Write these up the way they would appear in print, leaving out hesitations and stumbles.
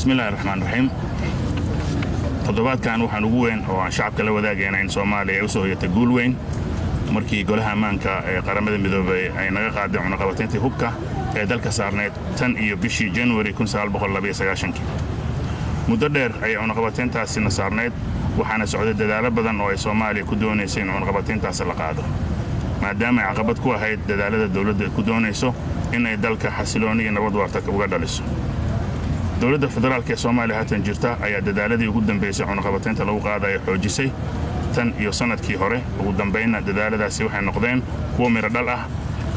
بسم الله الرحمن الرحيم toddobaadkan waxaan ugu weyn oo aan shacabka la wadaagayna in Soomaaliya ay u soo yeetay guul weyn markii golaha ammaanka ee qaramada midoobay ay naga qaadeen cunaqabatayntii hubka ee dalka saarneed tan iyo bishii January 1992 muddo dheer ay cunaqabatayntaasi na saarneed waxaana socday dadaalo badan oo ay Soomaaliya ku doonaysay in cunaqabatayntaasi la qaado maadaama ay caqabad ku ahayd dadaalada dawladda ku doonayso in ay dalka xasilooni iyo nabad waarta uga dhaliso dawladda federaalka ee Soomaaliya haatan jirta ayaa dadaaladii ugu dambeysay cunaqabataynta lagu qaaday xoojisay tan iyo sanadkii hore ugu dambeeyna dadaaladaasi waxay noqdeen kuwo miro dhal ah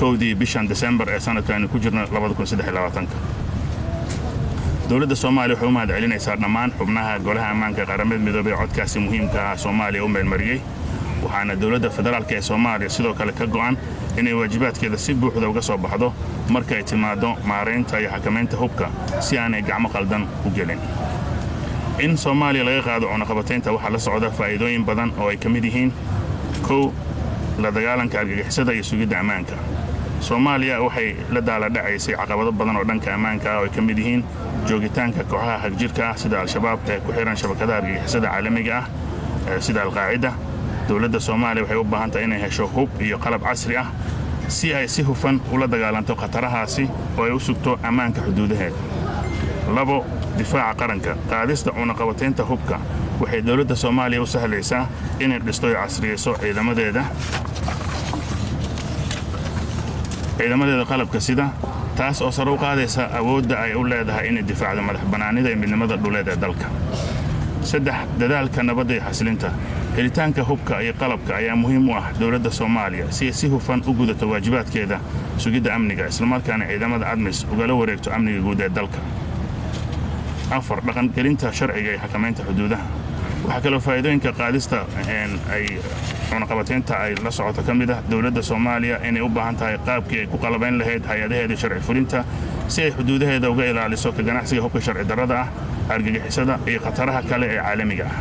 kowdii bishan December ee sanadkan ku jirna 2023 dawladda Soomaaliya waxay u mahad celinaysaa dhammaan xubnaha golaha ammaanka qaramada midoobay codkaasi muhiimka ah Soomaaliya u meelmariyay waxaana dawladda federaalka ee Soomaaliya sidoo kale ka go'an inay waajibaadkeeda si buuxda uga soo baxdo marka ay timaado maareynta iyo xakamaynta hubka si aanay gacmo qaldan u gelin in Soomaaliya laga qaado cunaqabataynta waxa la socda faa'iidooyin badan oo ay kamid yihiin kow la dagaalanka argagixisada iyo sugidda ammaanka Soomaaliya waxay la daaladhacaysay caqabado badan oo dhanka ammaanka ah oo ay kamid yihiin joogitaanka kooxaha xagjirka ah sida al-shabaab ee ku xiran shabakadaha argagixisada caalamiga ah sida al-qaacida dawladda Soomaaliya waxay u baahan tahay inay hesho hub iyo qalab casri ah si ay si hufan ula dagaalanto khatarahaasi oo ay u sugto ammaanka xuduudaheeda labo difaaca qaranka qaadista cunaqabataynta hubka waxay dawladda Soomaaliya u sahlaysaa inay dhisto iyo casriyeyso ciidamadeeda qalabka sida taas oo sare u qaadaysa awoodda ay u leedahay inay difaacdo madaxbannaanida iyo midnimada dhuleed ee dalka saddex dadaalka nabadda iyo xasilinta helitaanka hubka iyo qalabka ayaa muhiim u ah dawladda Soomaaliya si ay si hufan u gudato waajibaadkeeda sugidda amniga isla markaana ciidamada ADMIS ugala wareegto amniga guud ee dalka afar dhaqangelinta sharciga iyo xakamaynta xuduudaha waxa kale oo faa'iidooyinka qaadista ay cunaqabataynta ay la socoto kamid ah dawladda Soomaaliya inay u baahan tahay qaabkii ay ku qalabayn lahayd hay'adaheeda sharci fulinta si ay xuduudaheeda uga ilaaliso ka ganacsiga hubka sharci darrada ah argagixisada iyo khataraha kale ee caalamiga ah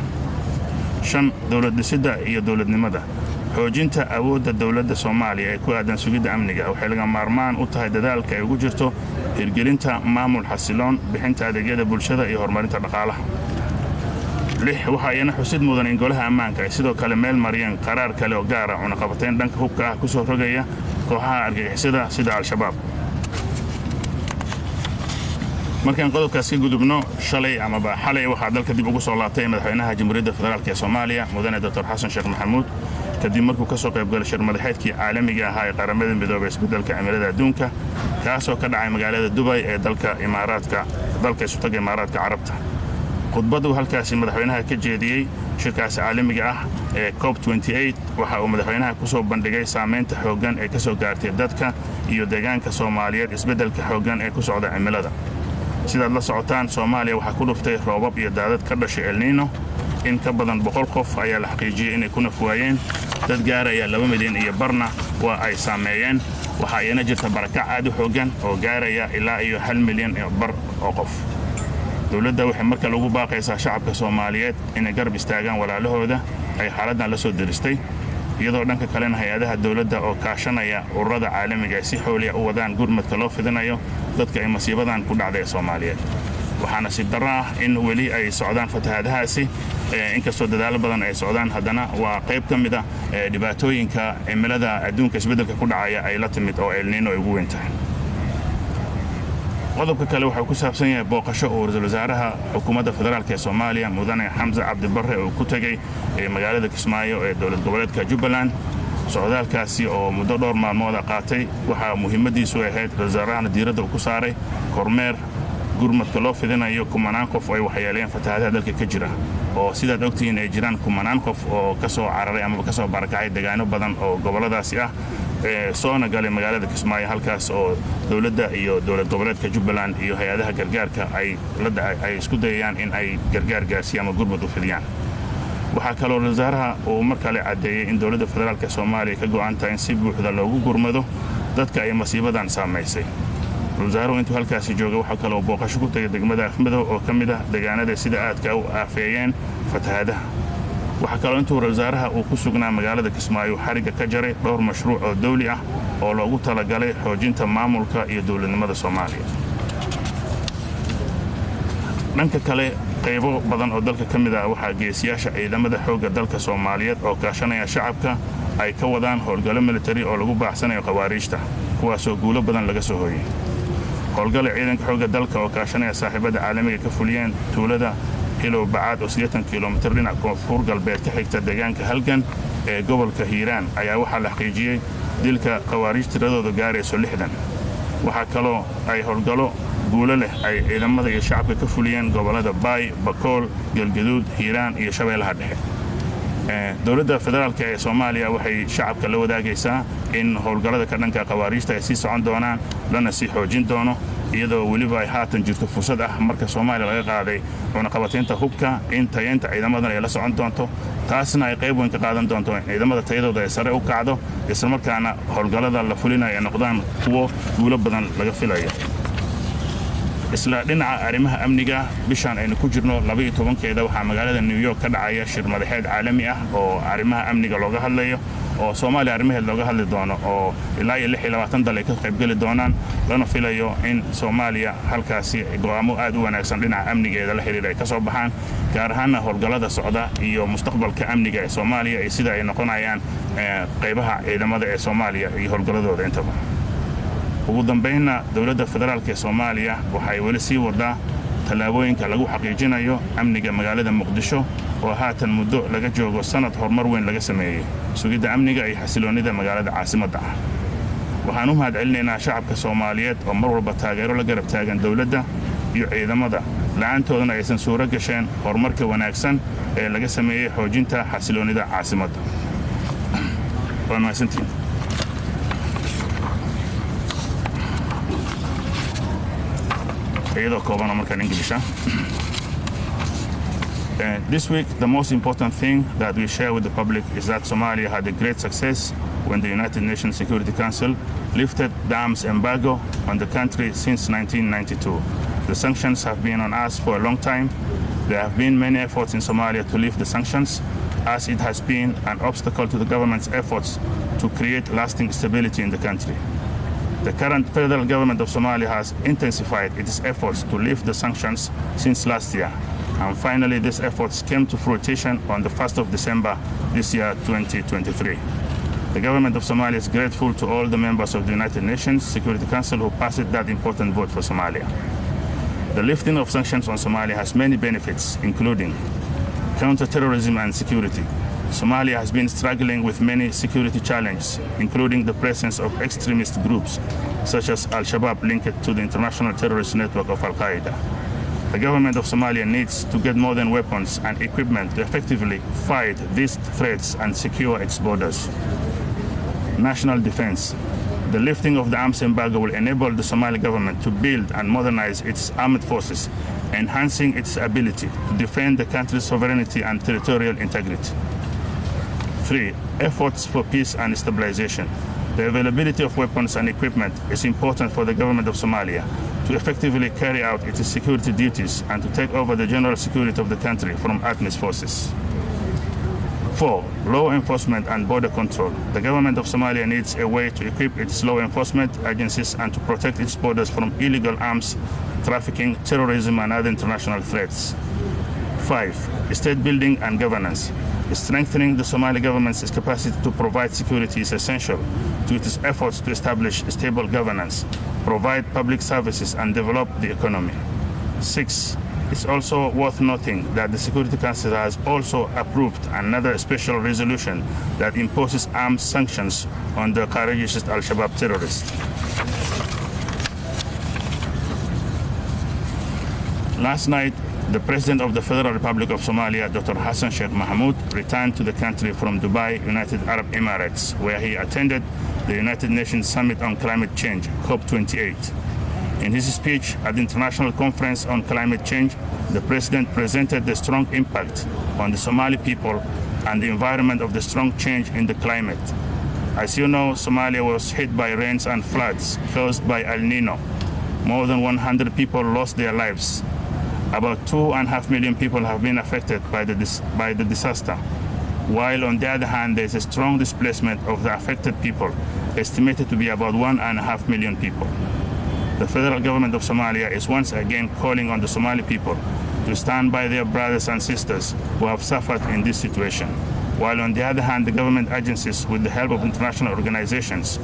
shan dawlad dhisidda iyo dawladnimada xoojinta awoodda dawladda Soomaaliya ee ku aadan sugidda amniga waxay laga maarmaan u tahay dadaalka ay ugu jirto hirgelinta maamul xasiloon bixinta adeegyada bulshada iyo horumarinta dhaqaalaha lix waxa ayna xusid mudan in golaha ammaanka ay sidoo kale meel mariyeen qaraar kale oo gaar ah cunaqabatayn dhanka hubka ah ku soo rogaya kooxaha argagixisada sida al-shabaab markaan qodobkaas ka gudubno xalay waxa dalka dib ugu soo laabtay madaxweynaha Jamhuuriyadda Federaalka ee Soomaaliya mudane Dr. Xasan Sheekh Maxamuud kadib markuu ka soo qayb galay shir madaxeedkii caalamiga ah ee qaramada midoobay isbeddelka cimilada adduunka kaas oo ka dhacay magaalada Dubai ee dalka Isutaga Imaaraadka Carabta khudbadu halkaasi madaxweynaha ka jeediyay shirkaas caalamiga ah ee COP28 waxa uu madaxweynaha ku soo bandhigay saameynta xooggan ee ka soo gaartay dadka iyo deegaanka Soomaaliyeed isbeddelka xooggan ee ku socda cimilada sidaad la socotaan Soomaaliya waxa ku dhuftay roobab iyo daadad ka dhashay El Niño in ka badan 100 qof ayaa la xaqiijiyay inay ku nafwaayeen dad gaaraya 2 milyan iyo barna waa ay saameeyeen waxa ayna jirta barakac aad u xooggan oo gaaraya ilaa iyo 1 milyan iyo bar oo qof dawladda waxay marka lagu baaqaysaa shacabka Soomaaliyeed inay garab istaagaan walaalahooda ay xaaladdan la soo diristay iyadoo dhanka kalena hay'adaha dawladda oo kaashanaya ururada caalamiga ay si xooliya u wadaan gurmadka loo fidinayo dadka ay masiibadan ku dhacday Soomaaliyeed waxaana si darro ah in weli ay socdaan fatahaadahaasi inkastoo dadaalo badan ay socdaan haddana waa qayb ka mid ah dhibaatooyinka cimilada adduunka isbeddelka ku dhacaya ay la timid oo El Niño ay ugu weyn tahay qodobka kale waxa ku saabsan yahay booqasho oo ra'iisul wasaaraha xukuumadda federaalka ee Soomaaliya mudane Xamza Cabdi Barre oo ku tagay magaalada Kismaayo ee dowlad goboleedka Jubbaland socdaalkaasi oo muddo dhowr maalmood qaatay waxa muhiimadiisu ahayd wasaarahana diiradda ku saaray kormeer gurmadka loo fidinayo kumanaan qof ay waxyeeleen fatahaadaha dalka ka jira oo sidaad ogtihiin ay jiraan kumanaan qof oo ka soo cararay ama ka soo barakacay deegaano badan oo goboladaasi ah soona galay magaalada Kismaayo halkaas oo dawladda iyo dowlad goboleedka Jubbaland iyo hay'adaha gargaarka ay isku dayayaan in ay gargaar gaarsiiyaan ama gurmad u fidiyaan waxa kale oo wasaaraha uu markale cadeeyay in dawladda federaalka Soomaaliya ka go'an tahay in si buuxda loogu gurmado dadka ay masiibadan saameysay wasaaruhu intuu halkaasi jooga waxa kale oo booqasho ku tagay degmada Afmadow oo kamid ah deegaanada sida aadka u aafeeyeen fatahaadaha waxa kale intuu wasaaraha uu ku sugnaa magaalada Kismaayo xariga ka jaray dhowr mashruuc oo dawli ah oo loogu talagalay xoojinta maamulka iyo dawladnimada Soomaaliya dhanka kale qaybo badan oo dalka ka mid ah waxaa geesiyaasha ciidamada xoogga dalka Soomaaliyeed oo kaashanaya shacabka ay ka wadaan howlgallo military oo lagu baaxsanayo khawaariijta kuwaasoo guulo badan laga soo hooyay. howlgalla ciidanka xoogga dalka oo kaashanaya saaxiibada caalamiga ka fuliyeen tuulada Hilow Bacaad oo 80 kiiloomitir dhinaca koonfur galbeed ka xigta deegaanka Halgan ee gobolka Hiiraan ayaa waxaa la xaqiijiyay dilka khawaariij tiradooda gaarayso 60. waxaa kaloo ay howlgallo guulo leh ay ciidamada iyo shacabka ka fuliyeen gobolada Baay, Bakool, Galgaduud, Hiiraan iyo Shabeellaha Dhexe. dowladda federaalka ee Soomaaliya waxay shacabka la wadaagaysaa in howlgallada ka dhanka khawaariijta ay sii socon doonaan lana sii xoojin doono iyadoo weliba ay haatan jirto fursad ah marka Soomaaliya laga qaaday cunaqabataynta hubka in tayeynta ciidamadan ay la socon doonto taasna ay qayb weyn ka qaadan doonto in ciidamada tayadooda ay sare u kacdo isla markaana howlgallada la fulinayo ay noqdaan kuwo guulo badan laga filayo. isla dhinaca arrimaha amniga bishan aynu ku jirno 12keeda waxaa magaalada New York ka dhacaya shir madaxeed caalami ah oo arrimaha amniga looga hadlayo oo Soomaaliya arrimaheed looga hadli doono oo ilaa 26 dal ay ka qayb gali doonaan lana filayo in Soomaaliya halkaasi go'aamo aad u wanaagsan dhinaca amnigeeda la xiriira ay ka soo baxaan gaar ahaan howlgallada socda iyo mustaqbalka amniga ee Soomaaliya ay sida ay noqonayaan qaybaha ciidamada ee Soomaaliya iyo howlgalladooda intaba. ugu dambeynna dowladda federaalka ee Soomaaliya waxay weli sii wadaa tallaabooyinka lagu xaqiijinayo amniga magaalada Muqdisho oo haatan muddo laga joogo sanad horumar weyn laga sameeyay sugidda amniga iyo xasiloonida magaalada caasimadda ah. waxaan u mahadcelinaynaa shacabka Soomaaliyeed oo mar walba taageero la garab taagan dowladda iyo ciidamada la'aantoodana aysan suuro gasheen horumarka wanaagsan ee laga sameeyay xoojinta xasiloonida caasimadda. waa mahadsantiin. This week, the most important thing that we share with the public is that Somalia had a great success when the United Nations Security Council lifted the arms embargo on the country since 1992. The sanctions have been on us for a long time. There have been many efforts in Somalia to lift the sanctions, as it has been an obstacle to the government's efforts to create lasting stability in the country. The current federal government of Somalia has intensified its efforts to lift the sanctions since last year. And finally, these efforts came to fruition on the 1st of December this year, 2023. The government of Somalia is grateful to all the members of the United Nations Security Council who passed that important vote for Somalia. The lifting of sanctions on Somalia has many benefits, including counter-terrorism and security. Somalia has been struggling with many security challenges, including the presence of extremist groups such as Al-Shabaab linked to the international terrorist network of Al-Qaeda. The government of Somalia needs to get modern weapons and equipment to effectively fight these threats and secure its borders. National defense. The lifting of the arms embargo will enable the Somali government to build and modernize its armed forces, enhancing its ability to defend the country's sovereignty and territorial integrity. 3. Efforts for peace and stabilization. The availability of weapons and equipment is important for the government of Somalia to effectively carry out its security duties and to take over the general security of the country from ATMIS forces. 4. Law enforcement and border control. The government of Somalia needs a way to equip its law enforcement agencies and to protect its borders from illegal arms trafficking, terrorism, and other international threats. 5. State building and governance. Strengthening the Somali government's capacity to provide security is essential to its efforts to establish stable governance, provide public services, and develop the economy. 6. It's also worth noting that the Security Council has also approved another special resolution that imposes arms sanctions on the courageous Al-Shabaab terrorists. Last night, the President of the Federal Republic of Somalia, Dr. Hassan Sheikh Mohamud, returned to the country from Dubai, United Arab Emirates, where he attended the United Nations Summit on Climate Change, COP28. In his speech at the International Conference on Climate Change, the President presented the strong impact on the Somali people and the environment of the strong change in the climate. As you know, Somalia was hit by rains and floods caused by El Nino. More than 100 people lost their lives. About 2.5 million people have been affected by the disaster, while on the other hand, there is a strong displacement of the affected people, estimated to be about 1.5 million people. The federal government of Somalia is once again calling on the Somali people to stand by their brothers and sisters who have suffered in this situation, while on the other hand, the government agencies, with the help of international organizations,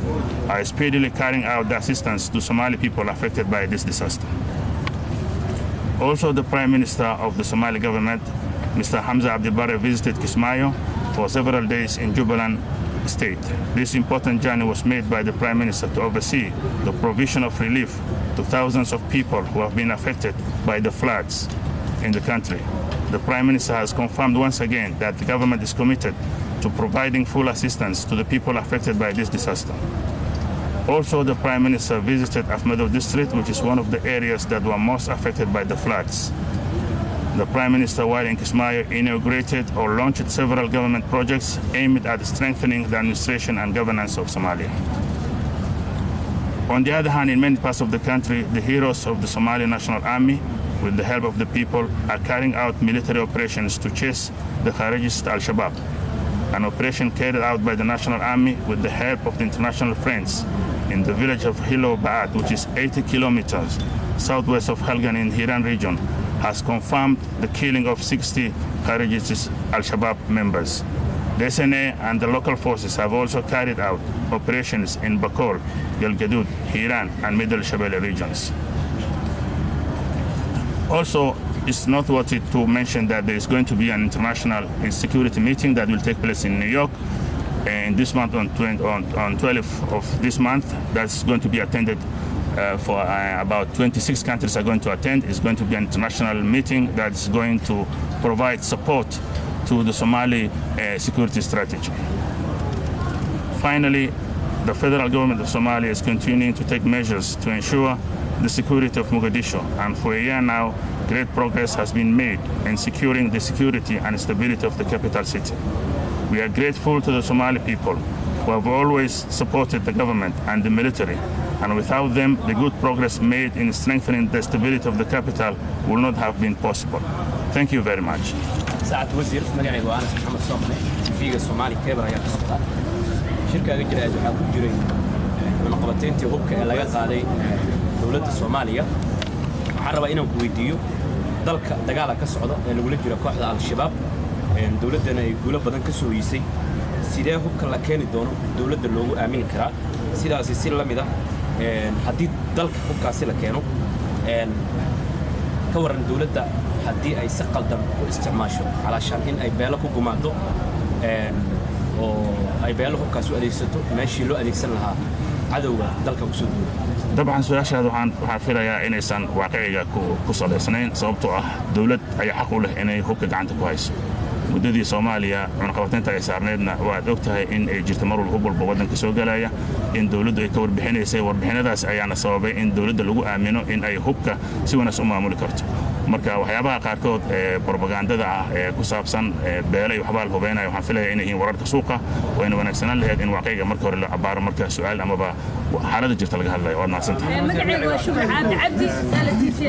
are speedily carrying out the assistance to Somali people affected by this disaster. Also, the Prime Minister of the Somali government, Mr. Hamza Abdi Barre, visited Kismaayo for several days in Jubaland State. This important journey was made by the Prime Minister to oversee the provision of relief to thousands of people who have been affected by the floods in the country. The Prime Minister has confirmed once again that the government is committed to providing full assistance to the people affected by this disaster. Also, the Prime Minister visited Afmedo district, which is one of the areas that were most affected by the floods. The Prime Minister, while in Kismaayo, inaugurated or launched several government projects aimed at strengthening the administration and governance of Somalia. On the other hand, in many parts of the country, the heroes of the Somali National Army, with the help of the people, are carrying out military operations to chase the Kharijist Al-Shabaab, an operation carried out by the National Army with the help of the international friends in the village of Hilo Ba'at, which is 80 kilometers southwest of Helgan in Hiran region, has confirmed the killing of 60 Kharijist Al-Shabaab members. The SNA and the local forces have also carried out operations in Bakol, Galgaduud, Hiran, and Middle Shabelle regions. Also, it's noteworthy to mention that there is going to be an international security meeting that will take place in New York and this month on 12th of this month. That's going to be attended for about 26 countries are going to attend. It's going to be an international meeting that's going to provide support to the Somali security strategy. Finally, the federal government of Somalia is continuing to take measures to ensure the security of Mogadishu, and for a year now, great progress has been made in securing the security and stability of the capital city. We are grateful to the Somali people who have always supported the government and the military, and without them, the good progress made in strengthening the stability of the capital will not have been possible. Thank you very much. ساعة وزير مجاعي وأنا محمد صومني في الصومالي كبر يا كسبة شركة جرائد وحاب جري من قبضتين تهوك اللي قاعدين دولة الصومالية حرب إنهم كويتيو ذلك دجالة كسعودة اللي ولد جرا كواحد على الشباب دولتنا يقولوا بدن كسويسي سيده هوك اللي كان يدونه دولة اللوجو أمين كرا سيده سيسير لميدا حديد ذلك هوك أصيل كانوا كورن دولة haddii ay si qaldan u isticmaasho علشان in ay beelo ku gumaado oo ay beelo hubkaas u adeegsato meeshii loo adeegsan lahaa cadawga dalka ku soo duulay dabcan su'aashaadu waxaan filayaa inaysan waaqiciga ku saleysnayn sababtoo ah dawlad ay xaq u leh inay hubka gacanta ku hayso muddadii Soomaaliya cunaqabataynta ay saarneedna waad ogtahay in ay jirto mar walba waddanka soo galaya in dawladdu ay ka warbixinaysay warbixinadaas ayaana sababay in dawladda lagu aamino in ay hubka si wanaagsan u maamuli karto marka waxyaabaha qaarkood ee propagandada ah ee ku saabsan beelay waxba la hubeynayo waxaan filayaa inay yihiin wararka suuqa oo in wanaagsanaan lahayd in waaqiciga marka hore la cabaaro marka su'aal amaba xaaladda jirta laga hadlayo waad mahadsantahay magacaygu waa Shukri Cabdi salatiisi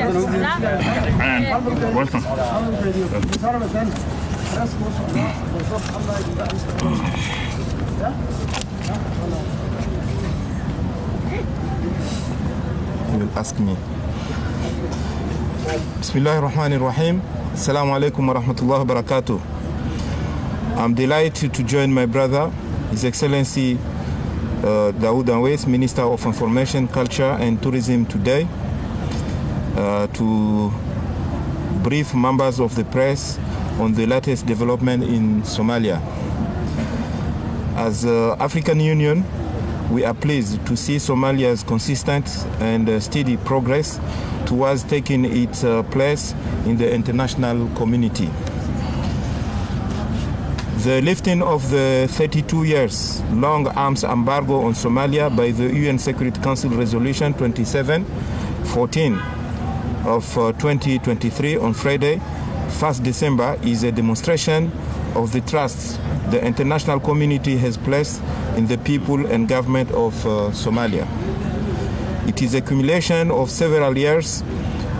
welcome You will ask me. Bismillahir Rahmanir Rahim. Assalamu alaikum wa rahmatullahi wa barakatuh. I'm delighted to join my brother, His Excellency Dawood Aweys, Minister of Information, Culture and Tourism today, to brief members of the press on the latest development in Somalia. As African Union, we are pleased to see Somalia's consistent and steady progress towards taking its place in the international community. The lifting of the 32 years long arms embargo on Somalia by the UN Security Council Resolution 2714 of 2023 on Friday, 1st December, is a demonstration of the trust the international community has placed in the people and government of Somalia. It is a accumulation of several years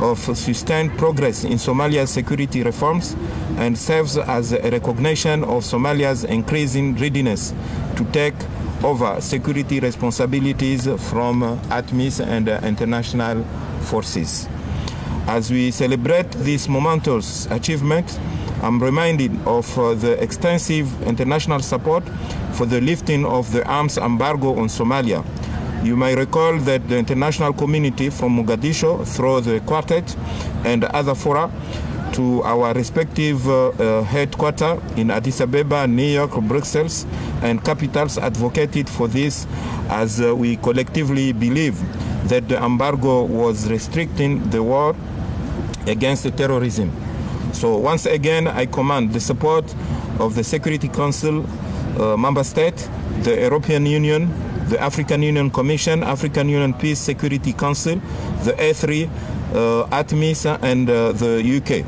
of sustained progress in Somalia's security reforms and serves as a recognition of Somalia's increasing readiness to take over security responsibilities from ATMIS and international forces. As we celebrate this momentous achievement, I'm reminded of the extensive international support for the lifting of the arms embargo on Somalia. You may recall that the international community from Mogadishu, through the Quartet and other fora, to our respective headquarters in Addis Ababa, New York, Brussels, and capitals advocated for this, as we collectively believe that the embargo was restricting the war against terrorism. So once again, I command the support of the Security Council member state, the European Union, the African Union Commission, African Union Peace Security Council, the A3, ATMIS, and the UK.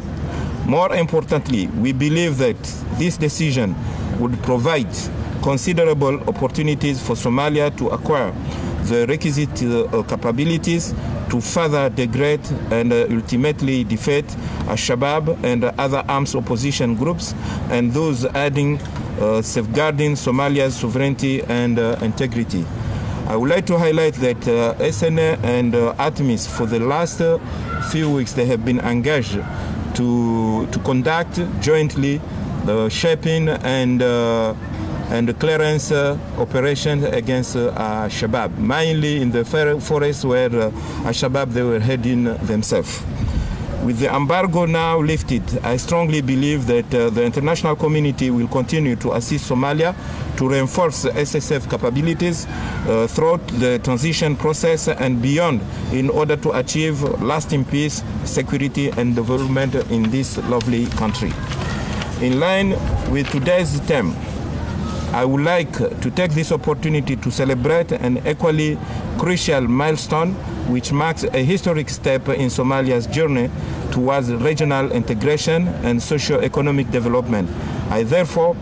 More importantly, we believe that this decision would provide considerable opportunities for Somalia to acquire the requisite capabilities to further degrade and ultimately defeat Al-Shabaab and other armed opposition groups, and those adding safeguarding Somalia's sovereignty and integrity. I would like to highlight that SNA and ATMIS, for the last few weeks, they have been engaged to conduct jointly shaping and clearance operations against Al-Shabaab, mainly in the forest where Al-Shabaab they were heading themselves. With the embargo now lifted, I strongly believe that the international community will continue to assist Somalia to reinforce SSF capabilities throughout the transition process and beyond, in order to achieve lasting peace, security, and development in this lovely country. In line with today's theme, I would like to take this opportunity to celebrate an equally crucial milestone, which marks a historic step in Somalia's journey towards regional integration and socio-economic development. I therefore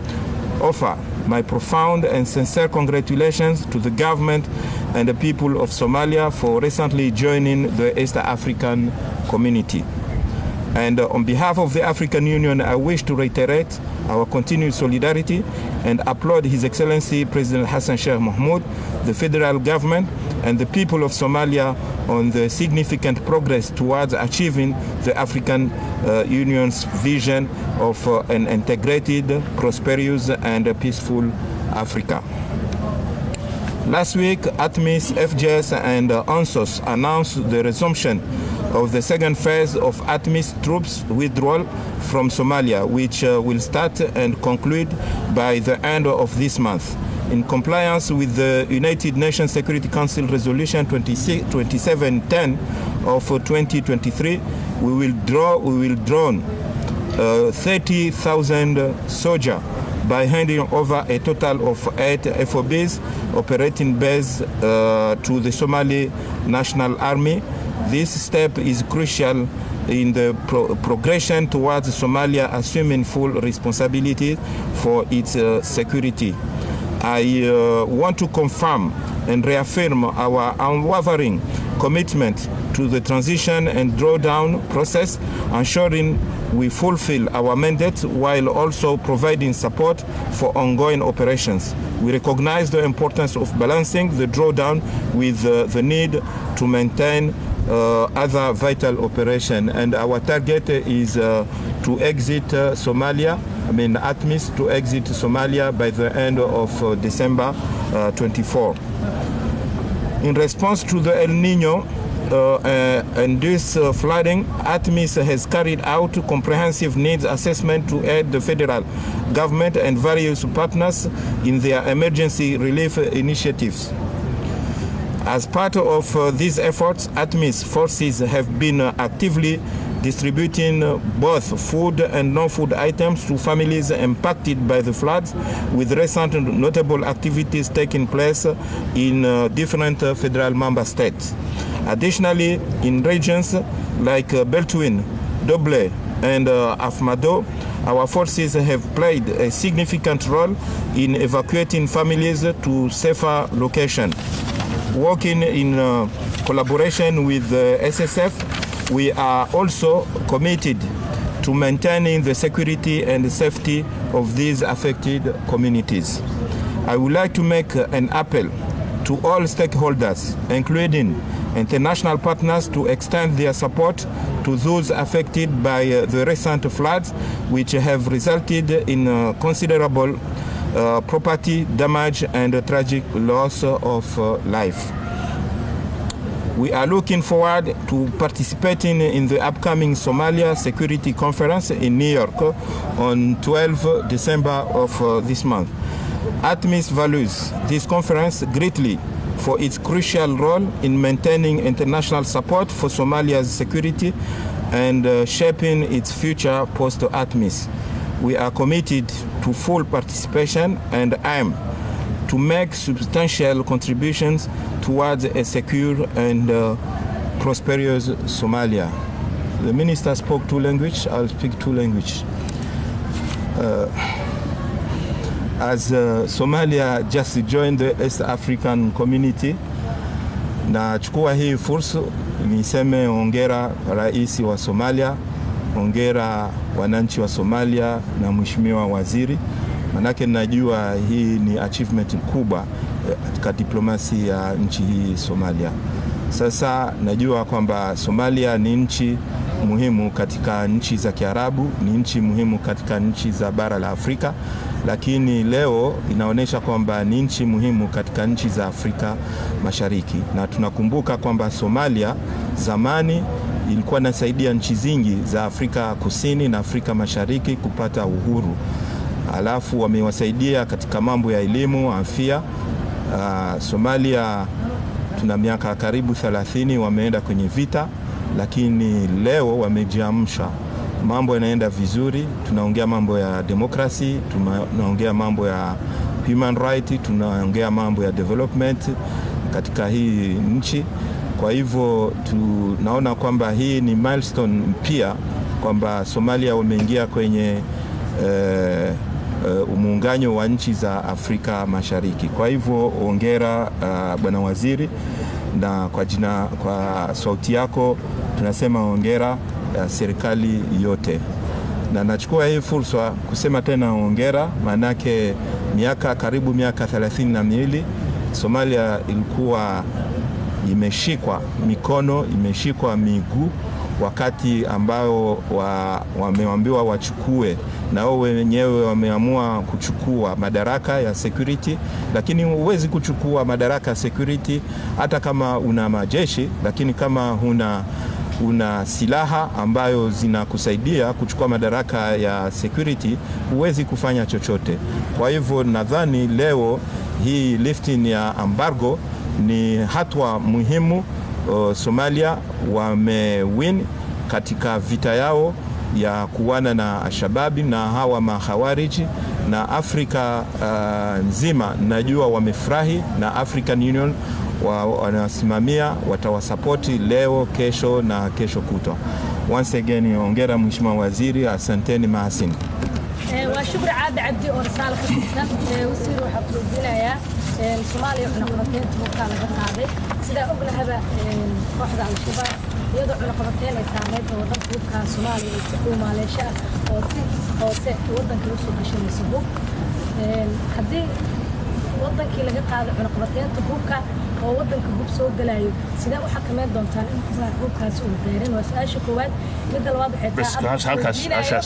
offer my profound and sincere congratulations to the government and the people of Somalia for recently joining the East African community. And on behalf of the African Union, I wish to reiterate our continued solidarity and applaud His Excellency President Hassan Sheikh Mohamud, the federal government, and the people of Somalia on the significant progress towards achieving the African Union's vision of an integrated, prosperous, and peaceful Africa. Last week, ATMIS, FJS, and UNSOS announced the resumption of the second phase of ATMIS troops withdrawal from Somalia, which will start and conclude by the end of this month. In compliance with the United Nations Security Council Resolution 2710 of 2023, we will draw 30,000 soldiers by handing over a total of 8 FOBs operating base to the Somali National Army. This step is crucial in the progression towards Somalia assuming full responsibility for its security. I want to confirm and reaffirm our unwavering commitment to the transition and drawdown process, ensuring we fulfill our mandate while also providing support for ongoing operations. We recognize the importance of balancing the drawdown with the need to maintain other vital operations, and our target is to exit Somalia, ATMIS to exit Somalia by the end of December 24. In response to the El Nino and this flooding, ATMIS has carried out comprehensive needs assessment to aid the federal government and various partners in their emergency relief initiatives. As part of these efforts, ATMIS forces have been actively distributing both food and non-food items to families impacted by the floods, with recent notable activities taking place in different federal member states. Additionally, in regions like Beltwin, Doble, and Afmado, our forces have played a significant role in evacuating families to safer locations. Working in collaboration with SSF, we are also committed to maintaining the security and safety of these affected communities. I would like to make an appeal to all stakeholders, including international partners, to extend their support to those affected by the recent floods, which have resulted in considerable property damage and tragic loss of life. We are looking forward to participating in the upcoming Somalia Security Conference in New York on 12 December of this month. ATMIS values this conference greatly for its crucial role in maintaining international support for Somalia's security and shaping its future post-ATMIS. We are committed to full participation and aim to make substantial contributions towards a secure and prosperous Somalia. The minister spoke 2 languages, I'll speak 2 languages. As Somalia just joined the East African community, nachukua hii fursa niseme hongera rais wa Somalia, hongera wananchi wa Somalia na mheshimiwa waziri. Manake najua hii ni achievement kubwa katika diplomasi ya nchi hii Somalia. Sasa najua kwamba Somalia ni nchi muhimu katika nchi za Kiarabu, ni nchi muhimu katika nchi za bara la Afrika, lakini leo inaonyesha kwamba ni nchi muhimu katika nchi za Afrika Mashariki. Na tunakumbuka kwamba Somalia zamani ilikuwa inasaidia nchi zingi za Afrika Kusini na Afrika Mashariki kupata uhuru. Alafu wamewasaidia katika mambo ya elimu, afya. Somalia tuna miaka karibu 30 wameenda kwenye vita, lakini leo wamejiamsha. Mambo yanaenda vizuri, tunaongea mambo ya demokrasi, tunaongea mambo ya human right, tunaongea mambo ya development katika hii nchi. Kwa hivyo tunaona kwamba hii ni milestone pia kwamba Somalia wameingia kwenye muunganyo wa nchi za Afrika Mashariki. Kwa hivyo hongera bwana waziri, na kwa sauti yako tunasema hongera serikali yote. Na nachukua hii fursa kusema tena hongera, manake karibu miaka 32 Somalia ilikuwa imeshikwa mikono, imeshikwa miguu wakati ambao wameambiwa wachukue, na wao wenyewe wameamua kuchukua madaraka ya security. Lakini huwezi kuchukua madaraka ya security hata kama una majeshi, lakini kama una silaha ambayo zinakusaidia kuchukua madaraka ya security, huwezi kufanya chochote. Kwa hivyo nadhani leo hii lifting ya embargo ni hatua muhimu. Somalia wamewin katika vita yao ya kuwana na Al-Shabaab na hawa mahawariji, na Afrika nzima najua wamefurahi, na African Union wanasimamia, watawasapoti leo, kesho na kesho kutwa. Once again, hongera mheshimiwa waziri, asanteni mahasini. وشكر عاد عبدي ورسالة كتبتنا وسيروا حقوا الدنيا الصومالي وحنا قرطين توكالة بقاضي سيدا أقول هذا واحدة على الشباب يدعو قرطين إسامات وضبط وكا صومالي يستقوا ماليشيا وسي وضن كيوسو كشين يسبوك حدي وضن كي لقى قاضي وحنا قرطين تبوكا ووضن كبوب سوق دلايو سيدا وحكمات دونتان إنكسا بوكا سوق دايرين وسأل شكوات مدى الواضح بس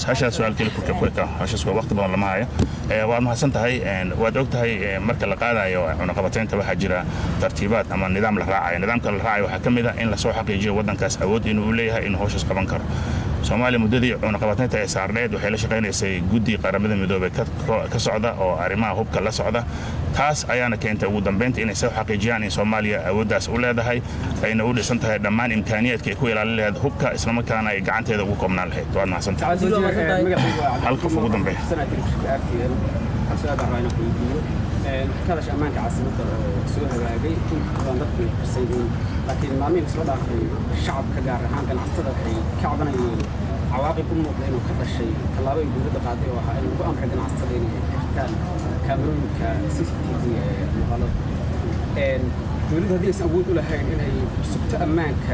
هاشا سؤال كله كويكا هاشا سؤال وقت بان لما هاي waad mahadsantahay waad ogtahay marka la qaadayo cunaqabateynta waxa jira tartiibaad ama nidaam la raacayo. nidaamka la raacayo waxa kamid ah in la soo xaqiijiyo wadankaas awood inuu leeyahay in hawshaas qaban karo. Soomaaliya muddadii cunaqabateynta ay saarneed waxay la shaqeynaysay guddi qaramada midoobay ka socda oo arrimaha hubka la socda. taas ayaana keentay ugu dambeynta inay soo xaqiijiyaan in Soomaaliya awooddaas u leedahay ayna u dhisan tahay dhammaan imkaaniyaadka ay ku ilaalin lahayd hubka isla markaana ay gacanteeda ugu koobnaan lahayd. waad mahadsantahay. hal qof ugu dambeeya كلاش أمانك عاصمة سوها باقي كان ضبط السيدين لكن ما مين صدق الشعب كجار هان كان عصر الحين كعبنا عواقب أمور لأنه كذا الشيء الله يقول قاضي وحاله وأمر حد عصرين كان كاميرون كCCTV غلط تريد هذه سأقول لها إنها سبت أمانك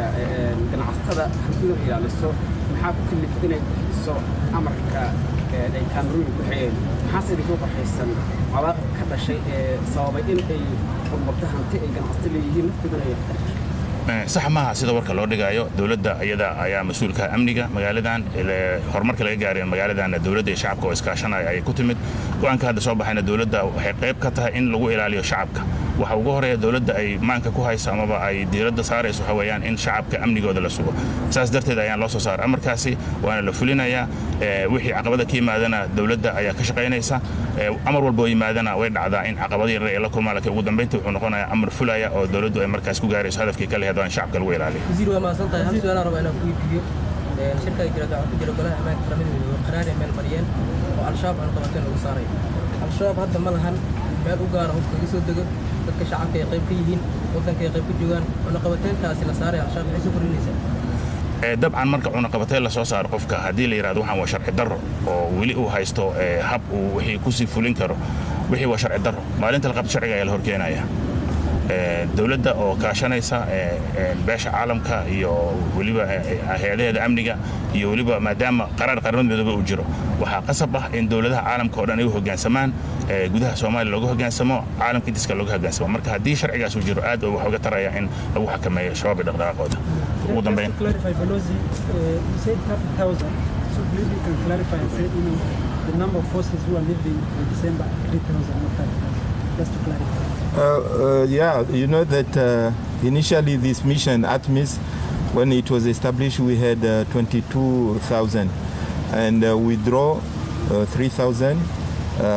كان عصر حدود إلى السوق محاك كل فتنة السوق أمر كاميرون كحيل حاسس إنه هو حيسن عواقب كذا شيء صوابين أي مرتهن تأي كان أصلي نفتكر صح maaha sida warka loo dhigayo dawladda ayada ayaa mas'uulka amniga magaaladan horumarka laga gaaray magaaladan dawladda iyo shacabka oo iskaashanaya ay ku timid go'aanka hadda soo baxayna dawladda waxay qayb ka tahay in lagu ilaaliyo shacabka waxa ugu horeeya dawladda ay maanka ku hayso amaba ay diiradda saarayso hawayaan in shacabka amnigooda la sugo saas darteed ayaan loo soo saaray amarkaasi waana la fulinayaa wixii caqabada ka yimaadana dawladda ayaa ka shaqaynaysa amar walba oo yimaadana way dhacdaa in caqabadii yar ay la kulmaan laakiin ugu dambeyntii wuxuu noqonayaa amar fulaya oo dawladdu ay markaas ku gaarayso hadafkii kale heedaan shacabka lagu ilaaliyo wasiir waa maasantahay hal su'aal rabo inaan ku weydiiyo shirka jirada waxa ku jira golaha ammaanka qaramada midoobay qaraar ay meel mariyeen oo al-shabaab aan qabateen lagu saaray al-shabaab hadda ma lahan meel u gaar ah oo kaga soo dego dadka shacabka ay qayb ka yihiin wadanka ay qayb ka joogaan oo qabateentaasi la saaray al-shabaab waxay soo kordhinaysaa dabcan marka cunaqabateyn la soo saaro qofka haddii la yiraahdo waxaan waa sharci darro oo weli uu haysto hab uu wixii ku sii fulin karo wixii waa sharci darro maalinta la qabto sharciga ayaa la horkeenaya dawladda oo kaashanaysa beesha caalamka iyo weliba hay'adaha amniga iyo weliba maadaama qaraar qaramada midoobay uu jiro waxaa qasab ah in dawladaha caalamka oo dhan ay u hoggaansamaan gudaha Soomaaliya looga hoggaansamo caalamka diska looga hoggaansamo marka haddii sharcigaas uu jiro aad wax uga taraya in lagu xakameeyo shabaab dhaqdhaqaaqooda ugu dambeyn so maybe you can clarify and say, you know, the number of forces who are leaving in December 3,000, not 5,000, just to clarify. Yeah, you know that initially this mission, ATMIS, when it was established, we had 22,000 and we draw 3,000.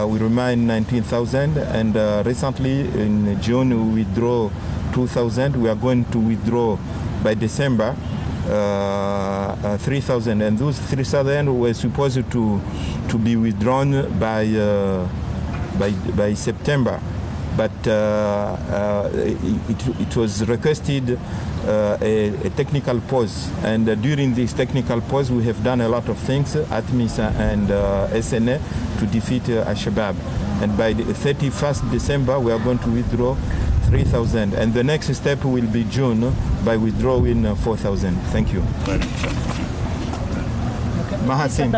We remain 19,000 and recently in June we withdraw 2,000. We are going to withdraw by December 3,000 and those 3,000 were supposed to be withdrawn by September. But it was requested a technical pause, and during this technical pause we have done a lot of things, ATMIS and SNA, to defeat Al-Shabaab. And by the 31st December we are going to withdraw 3,000, and the next step will be June by withdrawing 4,000. Thank you. Mahasin.